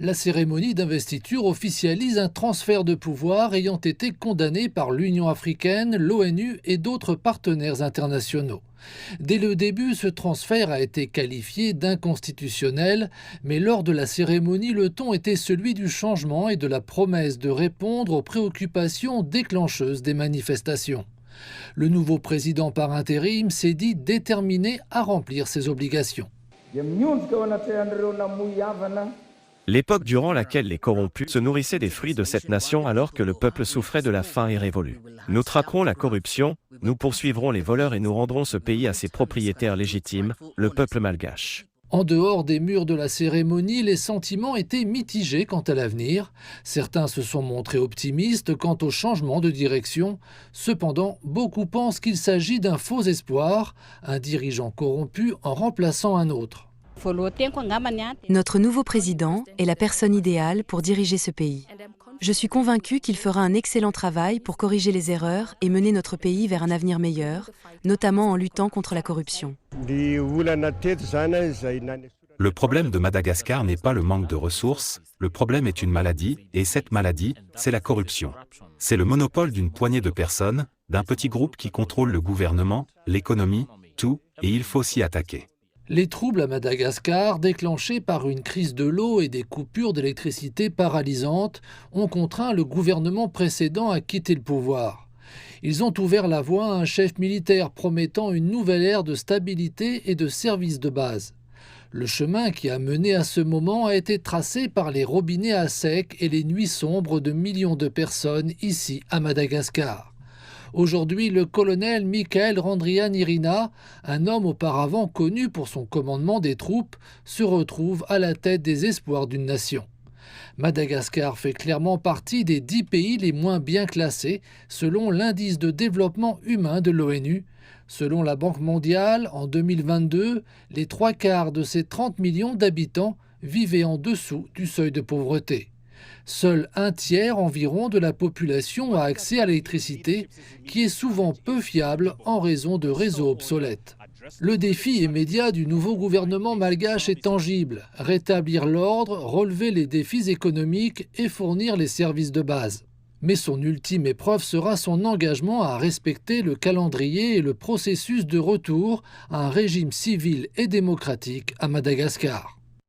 La cérémonie d'investiture officialise un transfert de pouvoir ayant été condamné par l'Union africaine, l'ONU et d'autres partenaires internationaux. Dès le début, ce transfert a été qualifié d'inconstitutionnel, mais lors de la cérémonie, le ton était celui du changement et de la promesse de répondre aux préoccupations déclencheuses des manifestations. Le nouveau président par intérim s'est dit déterminé à remplir ses obligations. L'époque durant laquelle les corrompus se nourrissaient des fruits de cette nation alors que le peuple souffrait de la faim est révolue. Nous traquerons la corruption, nous poursuivrons les voleurs et nous rendrons ce pays à ses propriétaires légitimes, le peuple malgache. En dehors des murs de la cérémonie, les sentiments étaient mitigés quant à l'avenir. Certains se sont montrés optimistes quant au changement de direction. Cependant, beaucoup pensent qu'il s'agit d'un faux espoir, un dirigeant corrompu en remplaçant un autre. Notre nouveau président est la personne idéale pour diriger ce pays. Je suis convaincue qu'il fera un excellent travail pour corriger les erreurs et mener notre pays vers un avenir meilleur, notamment en luttant contre la corruption. Le problème de Madagascar n'est pas le manque de ressources, le problème est une maladie, et cette maladie, c'est la corruption. C'est le monopole d'une poignée de personnes, d'un petit groupe qui contrôle le gouvernement, l'économie, tout, et il faut s'y attaquer. Les troubles à Madagascar, déclenchés par une crise de l'eau et des coupures d'électricité paralysantes, ont contraint le gouvernement précédent à quitter le pouvoir. Ils ont ouvert la voie à un chef militaire promettant une nouvelle ère de stabilité et de services de base. Le chemin qui a mené à ce moment a été tracé par les robinets à sec et les nuits sombres de millions de personnes ici à Madagascar. Aujourd'hui, le colonel Michael Randrianirina, un homme auparavant connu pour son commandement des troupes, se retrouve à la tête des espoirs d'une nation. Madagascar fait clairement partie des 10 pays les moins bien classés selon l'indice de développement humain de l'ONU. Selon la Banque mondiale, en 2022, les 3/4 de ses 30 millions d'habitants vivaient en dessous du seuil de pauvreté. Seul un tiers environ de la population a accès à l'électricité, qui est souvent peu fiable en raison de réseaux obsolètes. Le défi immédiat du nouveau gouvernement malgache est tangible: rétablir l'ordre, relever les défis économiques et fournir les services de base. Mais son ultime épreuve sera son engagement à respecter le calendrier et le processus de retour à un régime civil et démocratique à Madagascar.